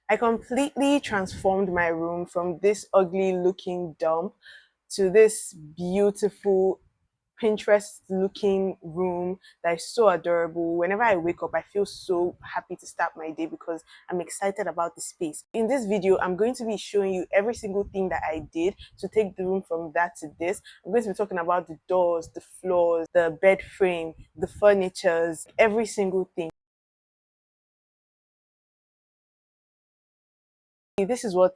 I completely transformed my room from this ugly looking dump to this beautiful Pinterest looking room that is so adorable. Whenever I wake up, I feel so happy to start my day because I'm excited about the space. In this video, I'm going to be showing you every single thing that I did to take the room from that to this. I'm going to be talking about the doors, the floors, the bed frame, the furnitures, every single thing. This is what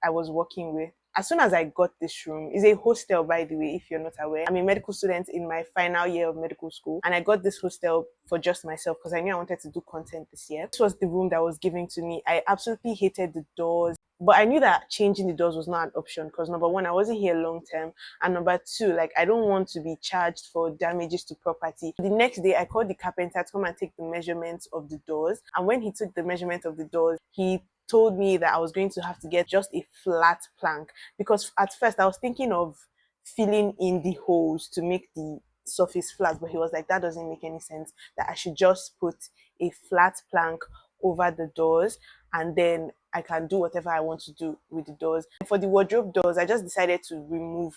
I was working with. As soon as I got this room, it's a hostel, by the way, if you're not aware. I'm a medical student in my final year of medical school, and I got this hostel for just myself because I knew I wanted to do content this year. This was the room that was given to me. I absolutely hated the doors, but I knew that changing the doors was not an option because number one, I wasn't here long term, and number two, like I don't want to be charged for damages to property. The next day, I called the carpenter to come and take the measurements of the doors, and when he took the measurement of the doors, he told me that I was going to have to get just a flat plank because at first I was thinking of filling in the holes to make the surface flat, but he was like, that doesn't make any sense, that I should just put a flat plank over the doors and then I can do whatever I want to do with the doors. For the wardrobe doors, I just decided to remove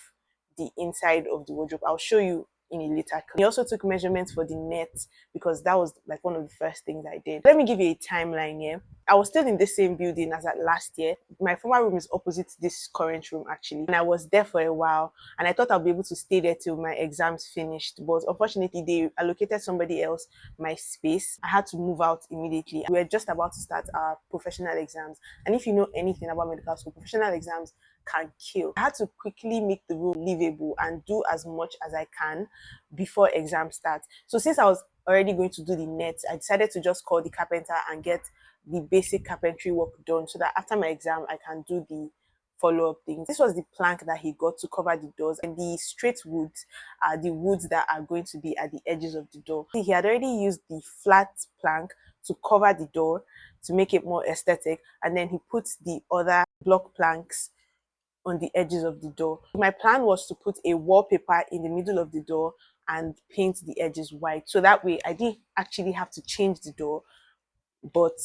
the inside of the wardrobe. I'll show you in a later clip. He also took measurements for the net because that was like one of the first things I did. Let me give you a timeline here. I was still in the same building as at last year. My former room is opposite this current room actually. And I was there for a while and I thought I'll be able to stay there till my exams finished. But unfortunately, they allocated somebody else my space. I had to move out immediately. We were just about to start our professional exams. And if you know anything about medical school, professional exams can kill. I had to quickly make the room livable and do as much as I can before exam starts. So since I was already going to do the net, I decided to just call the carpenter and get the basic carpentry work done so that after my exam I can do the follow-up things. This was the plank that he got to cover the doors, and the straight woods are the woods that are going to be at the edges of the door. He had already used the flat plank to cover the door to make it more aesthetic, and then he put the other block planks on the edges of the door. My plan was to put a wallpaper in the middle of the door and paint the edges white. So that way I didn't actually have to change the door, but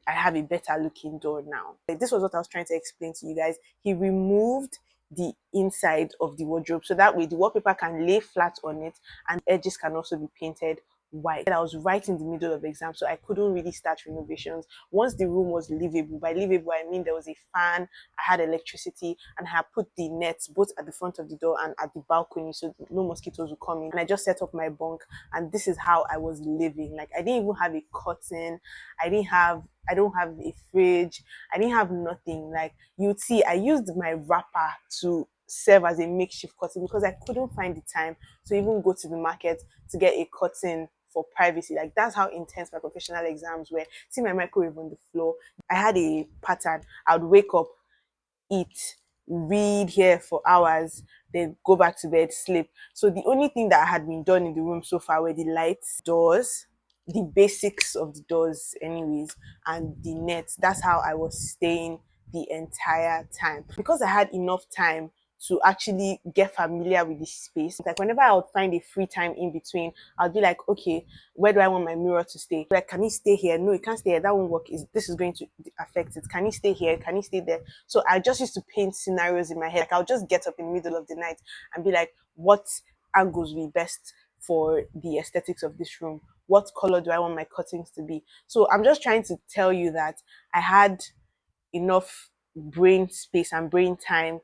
I have a better looking door now. This was what I was trying to explain to you guys. He removed the inside of the wardrobe so that way the wallpaper can lay flat on it and edges can also be painted white. I was right in the middle of exam, so I couldn't really start renovations. Once the room was livable, by livable I mean there was a fan, I had electricity, and I had put the nets both at the front of the door and at the balcony so no mosquitoes would come in. And I just set up my bunk, and this is how I was living. Like I didn't even have a curtain, I don't have a fridge, I didn't have nothing. Like you'd see, I used my wrapper to serve as a makeshift curtain because I couldn't find the time to even go to the market to get a curtain for privacy. Like that's how intense my professional exams were. See my microwave on the floor. I had a pattern. I would wake up, eat, read here for hours, then go back to bed, sleep. So the only thing that had been done in the room so far were the lights, doors, the basics of the doors anyways, and the net. That's how I was staying the entire time. Because I had enough time to actually get familiar with the space. Like whenever I would find a free time in between, I'll be like, okay, where do I want my mirror to stay? Like, can it stay here? No, it can't stay here. That won't work. This is going to affect it. Can it stay here? Can it stay there? So I just used to paint scenarios in my head. Like I'll just get up in the middle of the night and be like, what angles will be best for the aesthetics of this room? What color do I want my curtains to be? So I'm just trying to tell you that I had enough brain space and brain time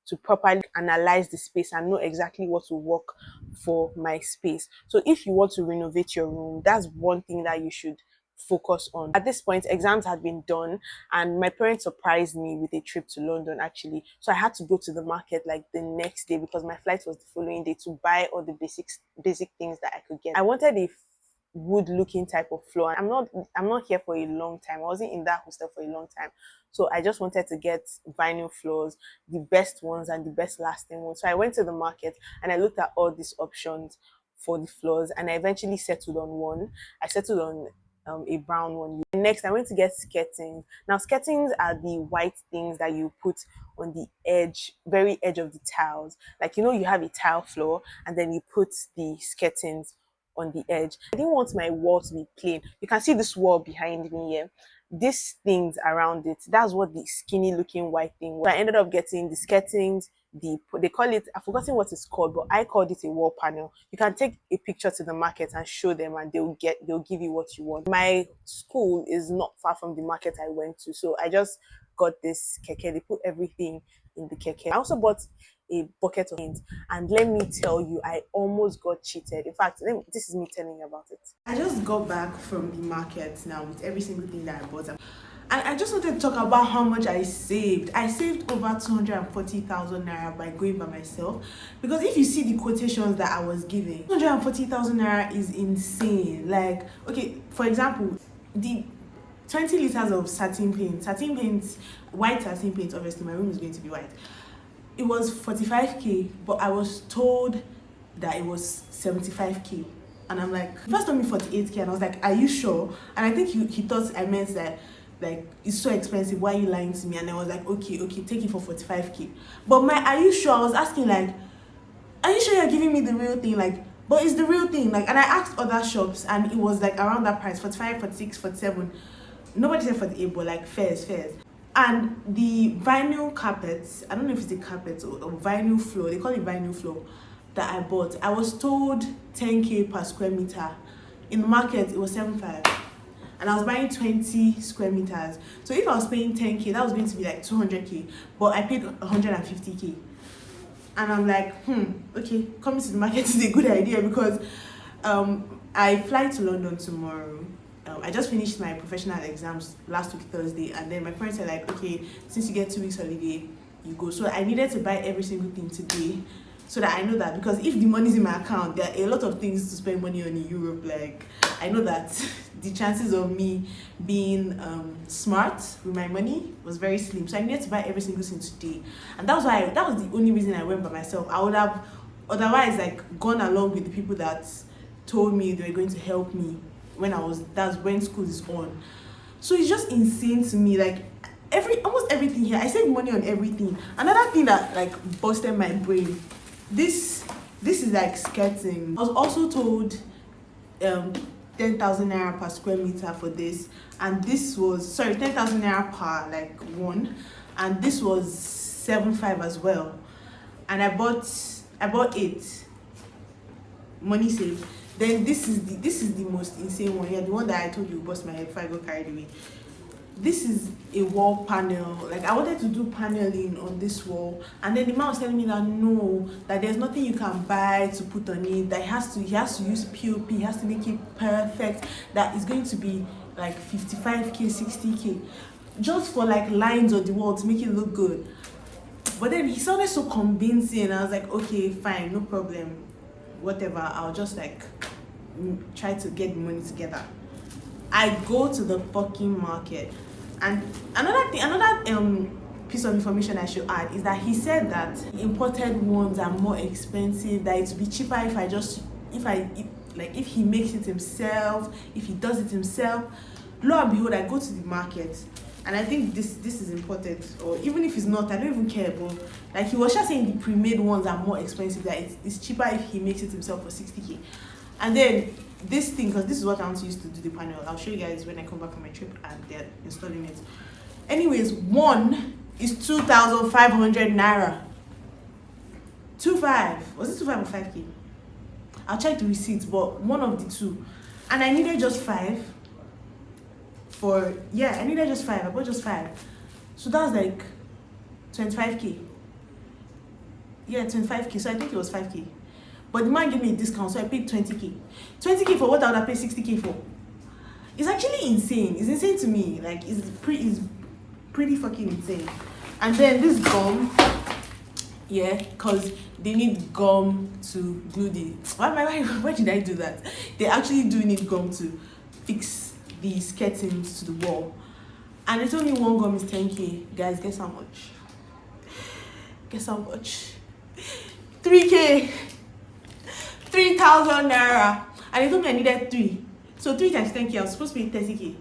to properly analyze the space and know exactly what will work for my space. So if you want to renovate your room, that's one thing that you should focus on. At this point, exams had been done and my parents surprised me with a trip to London actually. So I had to go to the market like the next day because my flight was the following day to buy all the basic things that I could get. I wanted a wood looking type of floor. I'm not here for a long time. I wasn't in that hostel for a long time. So I just wanted to get vinyl floors, the best ones and the best lasting ones. So I went to the market and I looked at all these options for the floors and I eventually settled on one. I settled on a brown one. Next, I went to get skirtings. Now, skirtings are the white things that you put on the edge, very edge of the tiles. Like, you know, you have a tile floor and then you put the skirtings on the edge. I didn't want my wall to be plain. You can see this wall behind me here. these things around it. That's what the skinny looking white thing was. I ended up getting the skirtings, they call it, I've forgotten what it's called, but I called it a wall panel. You can take a picture to the market and show them, and they'll give you what you want. My school is not far from the market I went to, so I just got this keke. They put everything in the keke. I also bought a bucket of paint, and let me tell you, I almost got cheated. In fact, this is me telling you about it. I just got back from the market now with every single thing that I bought. And I just wanted to talk about how much I saved. I saved over 240,000 naira by going by myself. Because if you see the quotations that I was giving, 240,000 naira is insane. Like, okay, for example, the 20 liters of satin paint, white satin paint, obviously my room is going to be white. It was 45k, but I was told that it was 75k. And I'm like, he first told me 48k, and I was like, are you sure? And I think he thought I meant that, like, it's so expensive, why are you lying to me? And I was like, okay, take it for 45k. But are you sure? I was asking, like, are you sure you're giving me the real thing? Like, but it's the real thing. Like, and I asked other shops, and it was like around that price, 45, 46, 47. Nobody said 48, but like fairs. And the vinyl carpets, I don't know if it's a carpet or vinyl floor, they call it vinyl floor, that I bought, I was told 10k per square meter. In the market, it was 7.5. And I was buying 20 square meters. So if I was paying 10k, that was going to be like 200k. But I paid 150k. And I'm like, okay, coming to the market is a good idea, because I fly to London tomorrow. I just finished my professional exams last week Thursday, and then my parents are like, okay, since you get 2 weeks holiday, you go. So I needed to buy every single thing today, so that I know that, because if the money's in my account, there are a lot of things to spend money on in Europe. Like, I know that the chances of me being smart with my money was very slim. So I needed to buy every single thing today, and that was the only reason I went by myself. I would have otherwise like gone along with the people that told me they were going to help me that's when school is on. So it's just insane to me. Like, almost everything here, I saved money on everything. Another thing that like busted my brain, this is like skirting. I was also told 10,000 naira per square meter for this, and this was 10,000 naira per like one, and this was 7.5 as well. And I bought 8. Money saved. Then this is the most insane one here, the one that I told you bust my head before I got carried away. This is a wall panel. Like, I wanted to do paneling on this wall, and then the man was telling me that no, that there's nothing you can buy to put on it, that he has to use POP, he has to make it perfect, that it's going to be like 55k, 60k, just for like lines on the wall to make it look good. But then he sounded so convincing, and I was like, okay, fine, no problem, whatever, I'll just like try to get the money together. I go to the fucking market, and another piece of information I should add is that he said that imported ones are more expensive, that it would be cheaper if he makes it himself, if he does it himself. Lo and behold, I go to the market, and I think this is imported, or even if it's not, I don't even care. But like, he was just saying the pre-made ones are more expensive, that it's cheaper if he makes it himself for 60k. And then this thing, because this is what I want to use to do the panel, I'll show you guys when I come back from my trip and they're installing it. Anyways, one is 2,500 naira. 2.5, was it 2.5 or 5k? I'll check the receipts, but one of the two. And I needed just 5 I needed just 5. I bought just 5. So that was like 25k. Yeah, 25k. So I think it was 5k. But the man gave me a discount, so I paid 20k. 20k for what I would have paid 60k for. It's actually insane. It's insane to me. Like, it's pretty fucking insane. And then this gum, yeah, because they need gum to glue the. Why did I do that? They actually do need gum to fix the skirtings to the wall. And it's only one gum is 10k. Guys, guess how much? Guess how much? 3k. 3,000 naira. And they told me I needed 3. So 3 times 10k, I was supposed to pay 30k.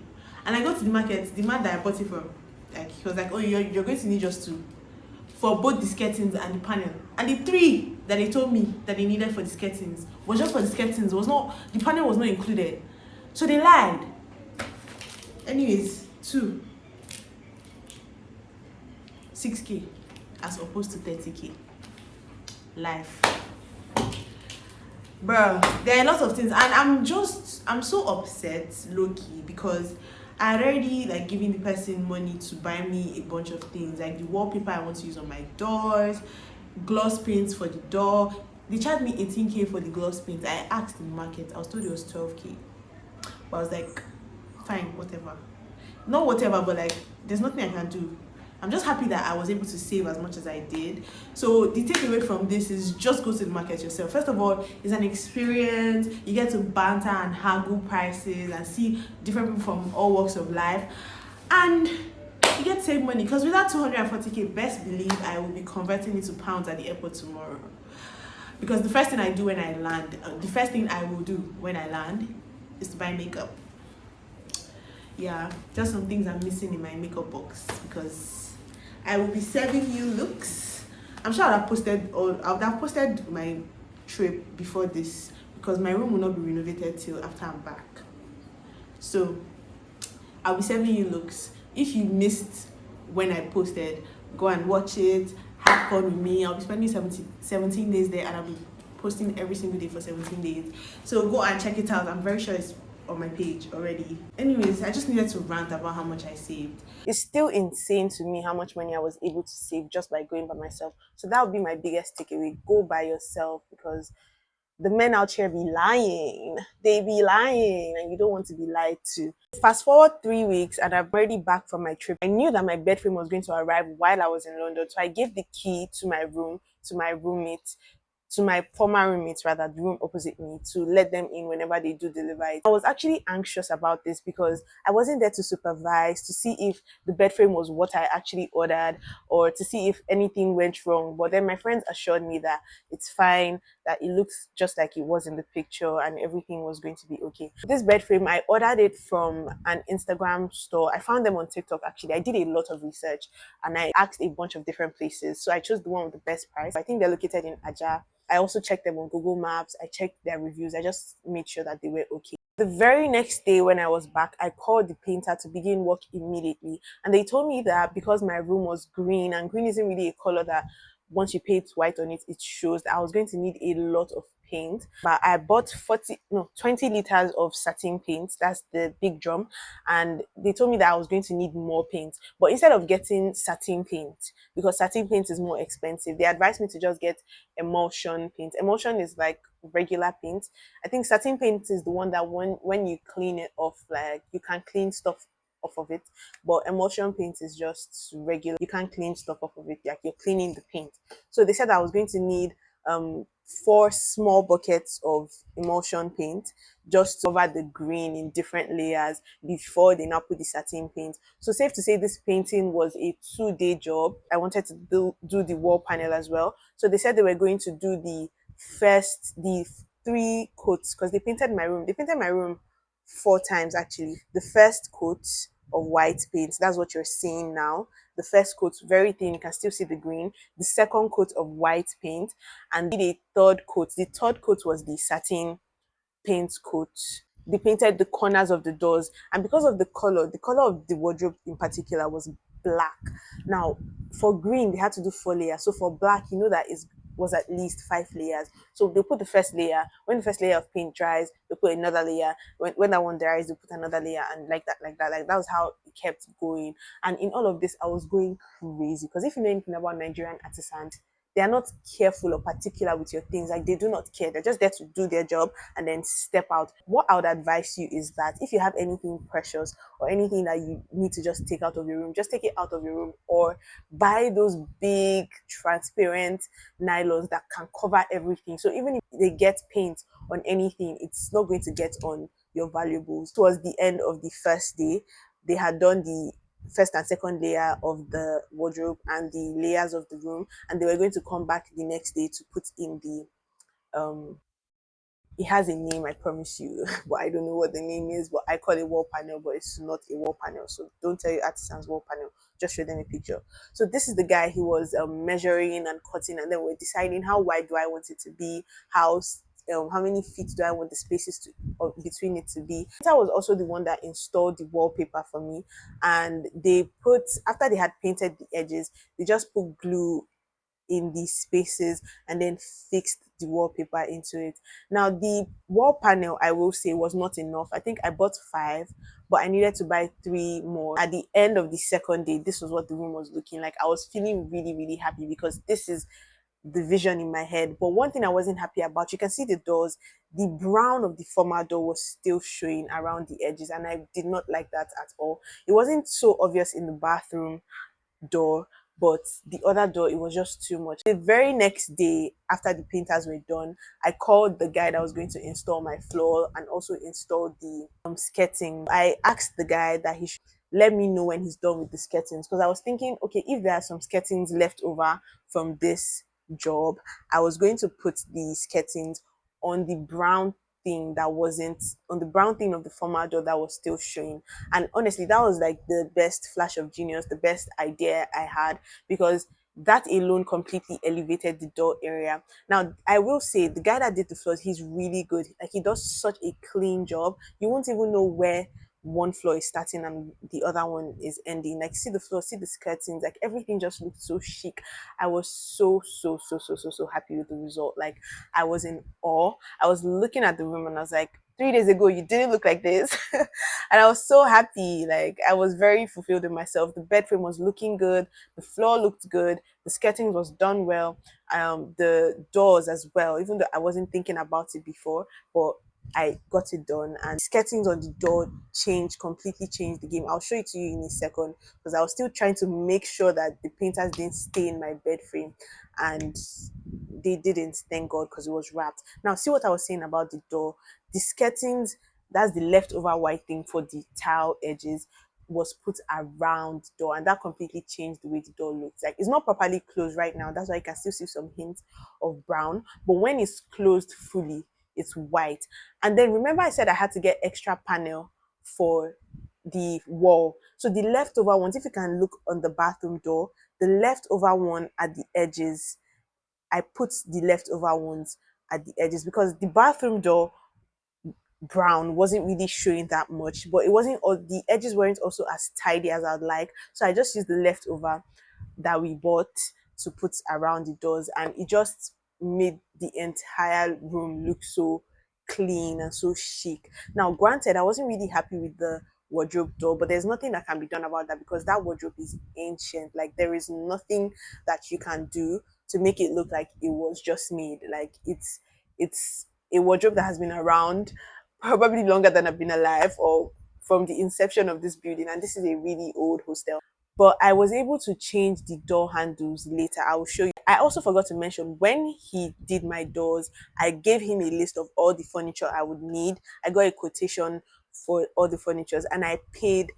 And I go to the market, the man that I bought it from, like, he was like, oh, you're going to need just 2 for both the skirtings and the panel. And the 3 that they told me that they needed for the skirtings was just for the skirtings. The panel was not included. So they lied. Anyways, Two, 6K as opposed to 30K. Life. Bro, there are a lot of things, and I'm so upset, low-key, because I already like giving the person money to buy me a bunch of things, like the wallpaper I want to use on my doors, gloss paints for the door. They charged me 18K for the gloss paint. I asked in the market, I was told it was 12K. But I was like, fine, whatever. Not whatever, but like, there's nothing I can do. I'm just happy that I was able to save as much as I did. So the takeaway from this is just go to the market yourself. First of all, it's an experience. You get to banter and haggle prices and see different people from all walks of life. And you get to save money, because with that 240K, best believe I will be converting it to pounds at the airport tomorrow. Because the first thing I do when I land, the first thing I will do when I land is to buy makeup. Yeah, just some things I'm missing in my makeup box, because I will be serving you looks. I'm sure I would have posted my trip before this, because my room will not be renovated till after I'm back. So I'll be serving you looks. If you missed when I posted, go and watch it, have fun with me. I'll be spending 17 days there, and I'll be posting every single day for 17 days. So go and check it out. I'm very sure it's on my page already. Anyways, I just needed to rant about how much I saved. It's still insane to me how much money I was able to save just by going by myself. So that would be my biggest takeaway. Go by yourself, because the men out here be lying. They be lying, and you don't want to be lied to. Fast forward 3 weeks, and I'm already back from my trip. I knew that my bedframe was going to arrive while I was in London, so I gave the key to my room to my roommate, to my former roommates, rather, the room opposite me, to let them in whenever they do deliver it. I was actually anxious about this because I wasn't there to supervise, to see if the bed frame was what I actually ordered, or to see if anything went wrong. But then my friends assured me that it's fine, that it looks just like it was in the picture, and everything was going to be okay. This bed frame, I ordered it from an Instagram store. I found them on TikTok, actually. I did a lot of research, and I asked a bunch of different places. So I chose the one with the best price. I think they're located in Aja. I also checked them on Google Maps. I checked their reviews. I just made sure that they were okay. The very next day when I was back, I called the painter to begin work immediately. And they told me that because my room was green, and green isn't really a color that once you paint white on it, it shows, that I was going to need a lot of paint. But I bought 20 liters of satin paint. That's the big drum. And they told me that I was going to need more paint. But instead of getting satin paint, because satin paint is more expensive, they advised me to just get emulsion paint. Emulsion is like regular paint. I think satin paint is the one that when you clean it off, like you can clean stuff off of it. But emulsion paint is just regular. You can't clean stuff off of it, like you're cleaning the paint. So they said I was going to need 4 small buckets of emulsion paint, just to cover the green in different layers before they now put the satin paint. So safe to say this painting was a 2-day job. I wanted to do the wall panel as well. So they said they were going to do the 3 coats, because they painted my room. They painted my room 4 times actually. The first coat of white paint, that's what you're seeing now. The first coat, very thin, you can still see the green. The second coat of white paint, and the third coat. The third coat was the satin paint coat. They painted the corners of the doors, and because of the color of the wardrobe in particular was black. Now, for green, they had to do 4 layers. So for black, you know that it was at least 5 layers. So they put the first layer. When the first layer of paint dries, they put another layer. When that one dries, they put another layer, and like that, like that. Like that was how it kept going. And in all of this, I was going crazy, because if you know anything about Nigerian artisans, they are not careful or particular with your things. Like, they do not care. They're just there to do their job and then step out. What I would advise you is that if you have anything precious or anything that you need to just take out of your room, just take it out of your room, or buy those big transparent nylons that can cover everything. So even if they get paint on anything, it's not going to get on your valuables. Towards the end of the first day, they had done the first and second layer of the wardrobe and the layers of the room, and they were going to come back the next day to put in the it has a name, I promise you, but I don't know what the name is. But I call it wall panel, but it's not a wall panel. So don't tell your artisans wall panel. Just show them a picture. So this is the guy. He was measuring and cutting, and then we're deciding how wide do I want it to be, how how many feet do I want the spaces to between it to be. That was also the one that installed the wallpaper for me, and they put, after they had painted the edges, they just put glue in these spaces and then fixed the wallpaper into it. Now, the wall panel, I will say, was not enough. I think I bought five, but I needed to buy three more. At the end of the second day, this was what the room was looking like. I was feeling really, really happy because this is the vision in my head. But one thing I wasn't happy about, you can see the doors, the brown of the former door was still showing around the edges, and I did not like that at all. It wasn't so obvious in the bathroom door, but the other door, it was just too much. The very next day after the painters were done, I called the guy that was going to install my floor and also install the skirting. I asked the guy that he should let me know when he's done with the skirtings, because I was thinking, okay, if there are some skirtings left over from this job, I was going to put the skirtings on the brown thing that wasn't on the brown thing of the former door that was still showing. And honestly, that was like the best flash of genius, the best idea I had, because that alone completely elevated the door area. Now, I will say the guy that did the floors, he's really good. Like, he does such a clean job. You won't even know where one floor is starting and the other one is ending. Like, see the floor, see the skirtings, like everything just looked so chic. I was so happy with the result. Like, I was in awe. I was looking at the room and I was like, 3 days ago you didn't look like this. And I was so happy. Like, I was very fulfilled in myself. The bed frame was looking good, the floor looked good, the skirting was done well, the doors as well, even though I wasn't thinking about it before, but I got it done. And skirtings on the door completely changed the game. I'll show it to you in a second, because I was still trying to make sure that the painters didn't stain my bed frame, and they didn't, thank God, because it was wrapped. Now, see what I was saying about the door. The skirtings, that's the leftover white thing for the tile edges, was put around the door, and that completely changed the way the door looks. Like, it's not properly closed right now, that's why you can still see some hints of brown, but when it's closed fully, it's white. And then remember I said I had to get extra panel for the wall. So the leftover ones, if you can look on the bathroom door, the leftover one at the edges, I put the leftover ones at the edges, because the bathroom door brown wasn't really showing that much, but it wasn't all, the edges weren't also as tidy as I'd like. So I just used the leftover that we bought to put around the doors, and it just made the entire room look so clean and so chic. Now, granted, I wasn't really happy with the wardrobe door, but there's nothing that can be done about that, because that wardrobe is ancient. Like, there is nothing that you can do to make it look like it was just made. Like, it's a wardrobe that has been around probably longer than I've been alive, or from the inception of this building, and this is a really old hostel. But I was able to change the door handles later. I will show you. I also forgot to mention, when he did my doors, I gave him a list of all the furniture I would need. I got a quotation for all the furnitures, and I paid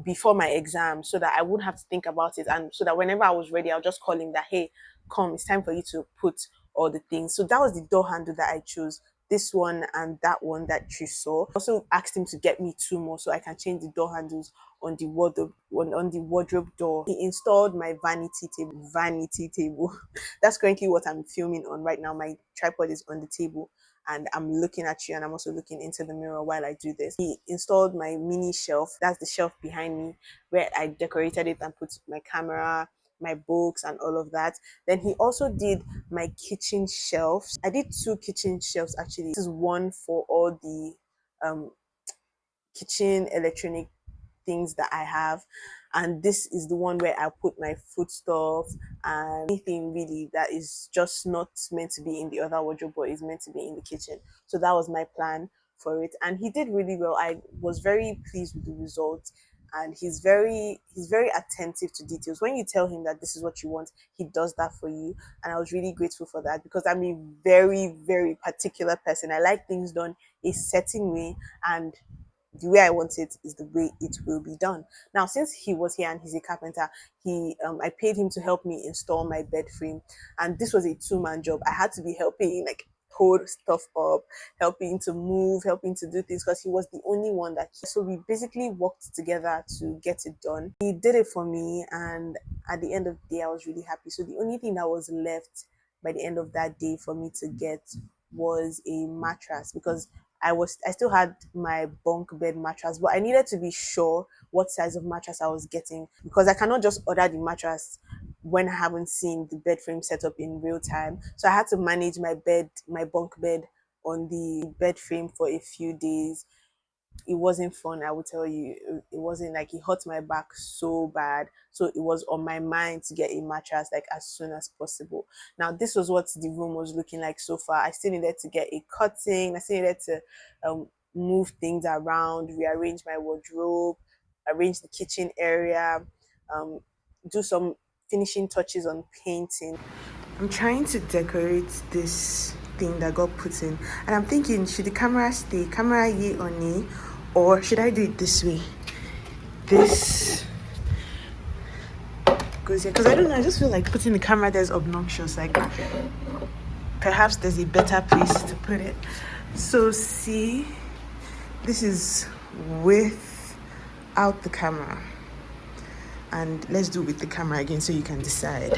before my exam, so that I wouldn't have to think about it, and so that whenever I was ready, I'll just call him that, hey, come, it's time for you to put all the things. So that was the door handle that I chose, this one and that one that you saw. I also asked him to get me two more so I can change the door handles on the wardrobe, on the wardrobe door. He installed my vanity table. Vanity table. That's currently what I'm filming on right now. My tripod is on the table and I'm looking at you, and I'm also looking into the mirror while I do this. He installed my mini shelf. That's the shelf behind me where I decorated it and put my camera, my books, and all of that. Then he also did my kitchen shelves. I did two kitchen shelves actually. This is one for all the um, kitchen electronic things that I have, and this is the one where I put my foodstuff and anything really that is just not meant to be in the other wardrobe but is meant to be in the kitchen. So that was my plan for it, and he did really well. I was very pleased with the results, and he's very attentive to details. When you tell him that this is what you want, he does that for you, and I was really grateful for that, because I'm a very particular person. I like things done a certain way, and the way I want it is the way it will be done. Now, since he was here and he's a carpenter, I paid him to help me install my bed frame, and this was a two-man job. I had to be helping, like, hold stuff up, helping to move, helping to do things, because he was the only one that. So we basically worked together to get it done. He did it for me, and at the end of the day, I was really happy. So the only thing that was left by the end of that day for me to get was a mattress, because I still had my bunk bed mattress, but I needed to be sure what size of mattress I was getting, because I cannot just order the mattress when I haven't seen the bed frame set up in real time. So I had to manage my bunk bed on the bed frame for a few days. It wasn't fun, I will tell you. It wasn't, like, it hurt my back so bad. So it was on my mind to get a mattress like as soon as possible. Now, this was what the room was looking like so far. I still needed to get a curtain. I still needed to move things around, rearrange my wardrobe, arrange the kitchen area, um, do some finishing touches on painting. I'm trying to decorate this thing that got put in, and I'm thinking, should the camera stay, camera ye or nay, or should I do it this way? This goes here, because I don't know, I just feel like putting the camera there is obnoxious. Like, perhaps there's a better place to put it. So see, this is without the camera, and let's do with the camera again so you can decide.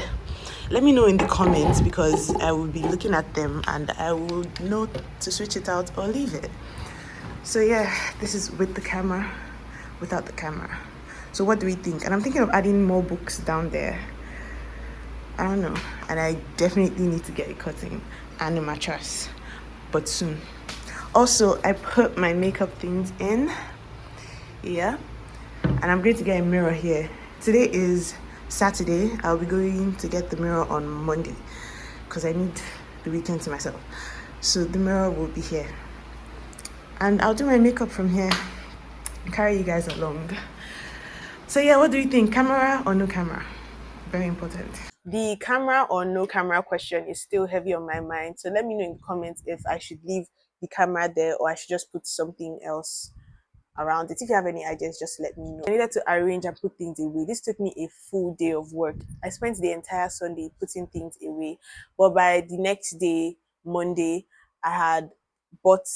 Let me know in the comments, because I will be looking at them and I will know to switch it out or leave it. So yeah, this is with the camera, without the camera. So what do we think? And I'm thinking of adding more books down there. I don't know. And I definitely need to get a curtain and a mattress, but soon. Also, I put my makeup things in. Yeah. And I'm going to get a mirror here. Today is Saturday. I'll be going to get the mirror on Monday, because I need the weekend to myself. So the mirror will be here. And I'll do my makeup from here and carry you guys along. So yeah, what do you think? Camera or no camera? Very important. The camera or no camera question is still heavy on my mind. So let me know in the comments if I should leave the camera there or I should just put something else around it. If you have any ideas, just let me know. I needed to arrange and put things away. This took me a full day of work. I spent the entire Sunday putting things away, but by the next day, Monday, I had bought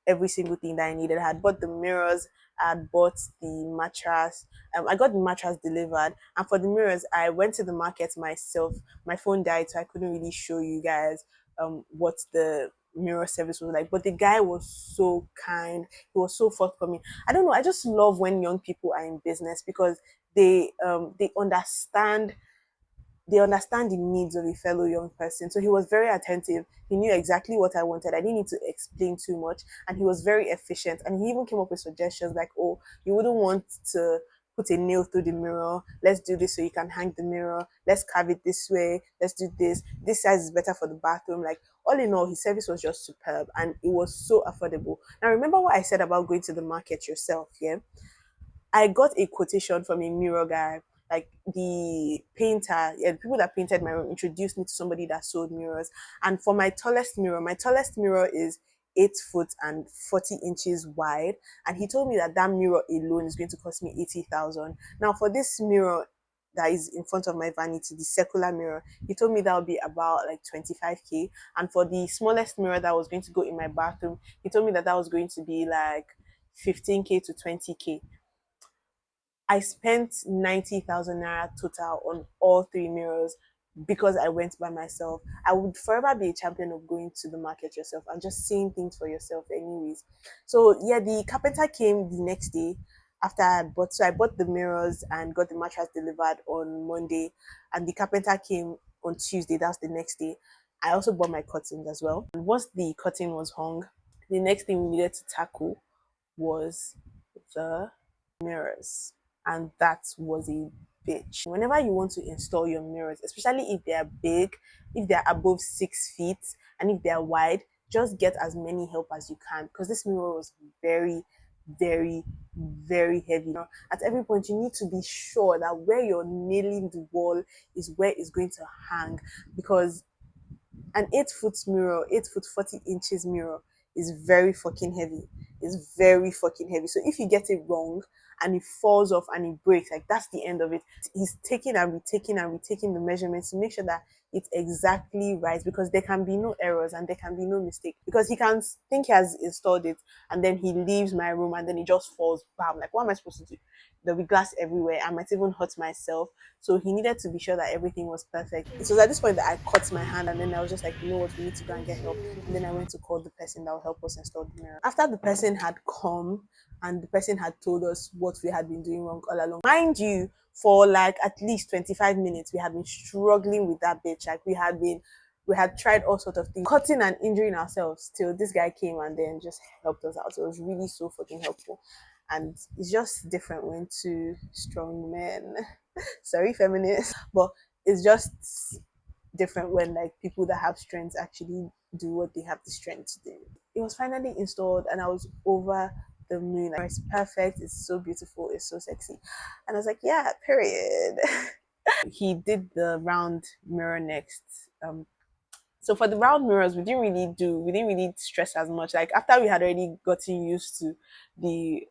every single thing that I needed. I had bought the mirrors, I had bought the mattress. I got the mattress delivered, and for the mirrors, I went to the market myself. My phone died, so I couldn't really show you guys what the mirror service was like. But the guy was so kind. He was so forthcoming. I don't know. I just love when young people are in business, because they understand the needs of a fellow young person. So he was very attentive. He knew exactly what I wanted. I didn't need to explain too much. And he was very efficient. And he even came up with suggestions like, oh, you wouldn't want to put a nail through the mirror. Let's do this so you can hang the mirror. Let's carve it this way. Let's do this. This size is better for the bathroom. Like, all in all, his service was just superb and it was so affordable. Now, remember what I said about going to the market yourself, yeah? I got a quotation from a mirror guy. Like, the painter, yeah, the people that painted my room introduced me to somebody that sold mirrors. And for my tallest mirror is 8 foot and 40 inches wide. And he told me that that mirror alone is going to cost me 80,000. Now, for this mirror that is in front of my vanity, the circular mirror, he told me that would be about like 25K. And for the smallest mirror that was going to go in my bathroom, he told me that that was going to be like 15K to 20K. I spent 90,000 naira total on all three mirrors because I went by myself. I would forever be a champion of going to the market yourself and just seeing things for yourself, anyways. So, yeah, the carpenter came the next day after I had bought. So, I bought the mirrors and got the mattress delivered on Monday, and the carpenter came on Tuesday. That's the next day. I also bought my curtains as well. And once the curtain was hung, the next thing we needed to tackle was the mirrors, and that was a bitch. Whenever you want to install your mirrors, especially if they are big, if they are above 6 feet, and if they are wide, just get as many help as you can, because this mirror was very, very, very heavy. At every point, you need to be sure that where you're nailing the wall is where it's going to hang, because an 8 foot mirror, 8 foot 40 inches mirror is very fucking heavy. It's very fucking heavy. So if you get it wrong and it falls off and it breaks, like, that's the end of it. He's taking and retaking and retaking the measurements to make sure that it exactly right, because there can be no errors and there can be no mistake, because he can think he has installed it and then he leaves my room and then it just falls bam. Like, what am I supposed to do? There'll be glass everywhere. I might even hurt myself. So he needed to be sure that everything was perfect. It was at this point that I cut my hand and then I was just like, you know what, we need to go and get help. And then I went to call the person that will help us install the mirror. After the person had come and the person had told us what we had been doing wrong all along, mind you, for like at least 25 minutes, we had been struggling with that bitch. Like, we had tried all sorts of things, cutting and injuring ourselves till this guy came and then just helped us out. So it was really so fucking helpful. And it's just different when two strong men, sorry, feminists, but it's just different when like people that have strengths actually do what they have the strength to do. It was finally installed and I was over the moon. Like, it's perfect, it's so beautiful, it's so sexy. And I was like, yeah, period. He did the round mirror next. So for the round mirrors, we didn't really stress as much. Like, after we had already gotten used to the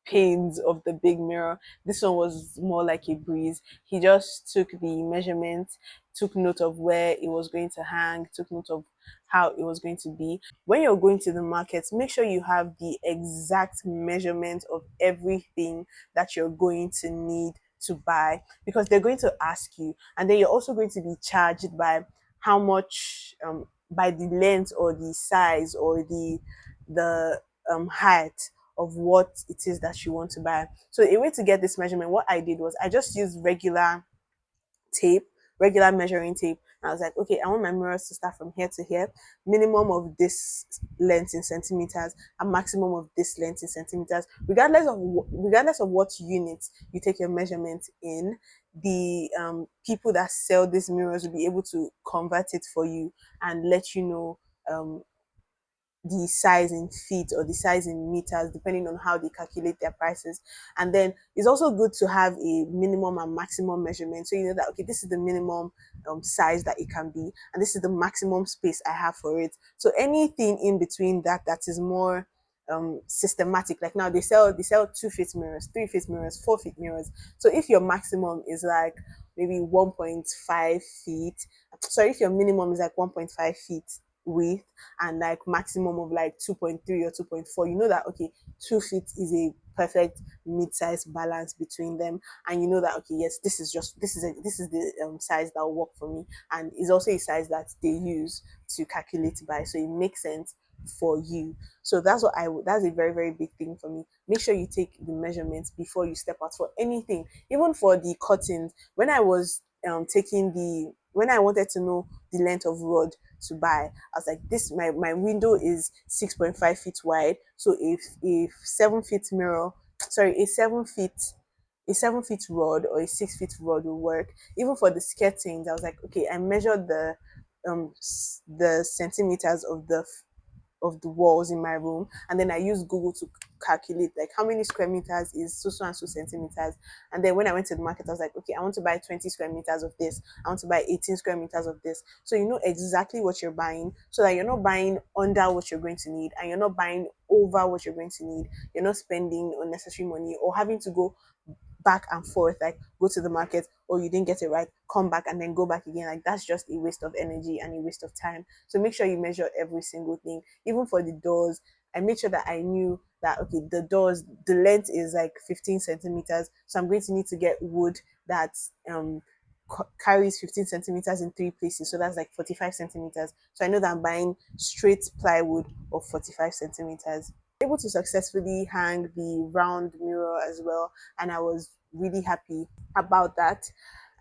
pains of the big mirror, this one was more like a breeze. He just took the measurement, took note of where it was going to hang, took note of how it was going to be. When you're going to the markets, make sure you have the exact measurement of everything that you're going to need to buy, because they're going to ask you, and then you're also going to be charged by how much, by the length or the size or the height of what it is that you want to buy. So a way to get this measurement, what I did was I just used tape, regular measuring tape. And I was like, okay, I want my mirrors to start from here to here, minimum of this length in centimeters, a maximum of this length in centimeters, regardless of what unit you take your measurement in. The people that sell these mirrors will be able to convert it for you and let you know um, the size in feet or the size in meters, depending on how they calculate their prices. And then it's also good to have a minimum and maximum measurement. So you know that, okay, this is the minimum size that it can be, and this is the maximum space I have for it. So anything in between that is more systematic. Like, now they sell 2 feet mirrors, 3 feet mirrors, 4 feet mirrors. So if your maximum is like maybe 1.5 feet, sorry, if your minimum is like 1.5 feet width and like maximum of like 2.3 or 2.4, you know that, okay, 2 feet is a perfect mid-size balance between them, and you know that, okay, yes, this is the size that will work for me, and is also a size that they use to calculate by, so it makes sense for you. So that's a very, very big thing for me. Make sure you take the measurements before you step out for anything, even for the curtains. When I was taking the when I wanted to know the length of rod to buy, I was like, this my window is 6.5 feet wide. So if 7 feet mirror, sorry, a 7 feet rod or a 6 feet rod will work. Even for the skirtings, I was like, okay, I measured the centimeters of the walls in my room, and then I use Google to calculate like how many square meters is so and so centimeters. And then when I went to the market, I was like, okay, I want to buy 20 square meters of this, I want to buy 18 square meters of this. So you know exactly what you're buying, so that you're not buying under what you're going to need and you're not buying over what you're going to need. You're not spending unnecessary money or having to go back and forth, like go to the market, or you didn't get it right, come back and then go back again. Like, that's just a waste of energy and a waste of time. So make sure you measure every single thing. Even for the doors, I made sure that I knew that, okay, the doors, the length is like 15 centimeters, so I'm going to need to get wood that carries 15 centimeters in 3 places, so that's like 45 centimeters. So I know that I'm buying straight plywood of 45 centimeters. Able to successfully hang the round mirror as well, and I was really happy about that.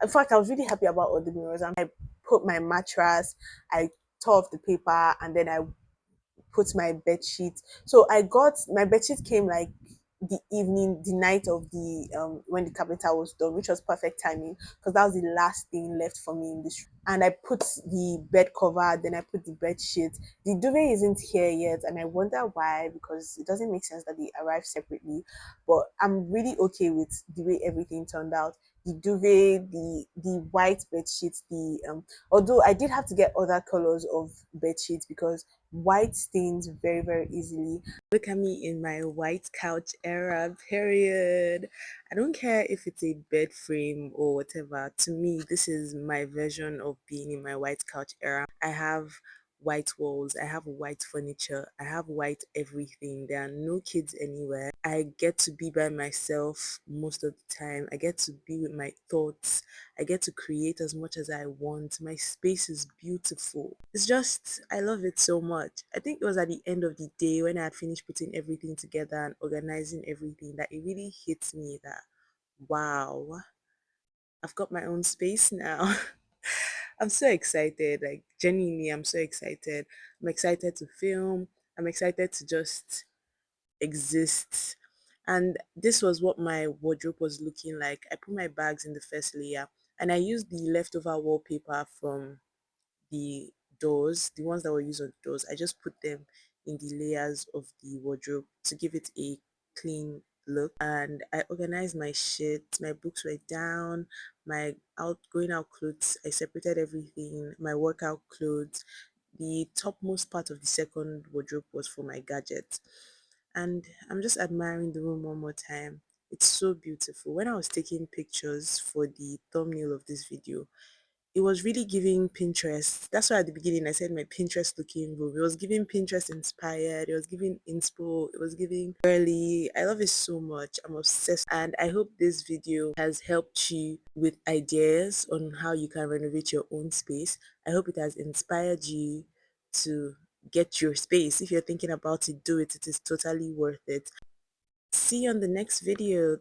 In fact, I was really happy about all the mirrors. And I put my mattress, I tore off the paper, and then I put my bed sheet. So I got my bed sheet came like the evening, the night of the when the carpenter was done, which was perfect timing, because that was the last thing left for me in this room. And I put the bed cover, then I put the bed sheet. The duvet isn't here yet, and I wonder why, because it doesn't make sense that they arrive separately. But I'm really okay with the way everything turned out. the duvet, the white bed sheets, the although I did have to get other colors of bed sheets because white stains very, very easily. Look at me in my white couch era, period. I don't care if it's a bed frame or whatever. To me, this is my version of being in my white couch era. I have white walls, I have white furniture, I have white everything. There are no kids anywhere. I get to be by myself most of the time. I get to be with my thoughts. I get to create as much as I want. My space is beautiful. It's just, I love it so much. I think it was at the end of the day when I had finished putting everything together and organizing everything that it really hits me that, wow, I've got my own space now. I'm so excited. Like, genuinely, I'm so excited. I'm excited to film. I'm excited to just exist. And this was what my wardrobe was looking like. I put my bags in the first layer and I used the leftover wallpaper from the doors, the ones that were used on the doors. I just put them in the layers of the wardrobe to give it a clean look. And I organized my shit. My books were down, my out going out clothes, I separated everything, my workout clothes. The topmost part of the second wardrobe was for my gadgets. And I'm just admiring the room one more time. It's so beautiful. When I was taking pictures for the thumbnail of this video, it was really giving Pinterest. That's why at the beginning I said my Pinterest looking room. It was giving Pinterest inspired. It was giving inspo. It was giving girly. I love it so much. I'm obsessed. And I hope this video has helped you with ideas on how you can renovate your own space. I hope it has inspired you to get your space. If you're thinking about it, do it. It is totally worth it. See you on the next video.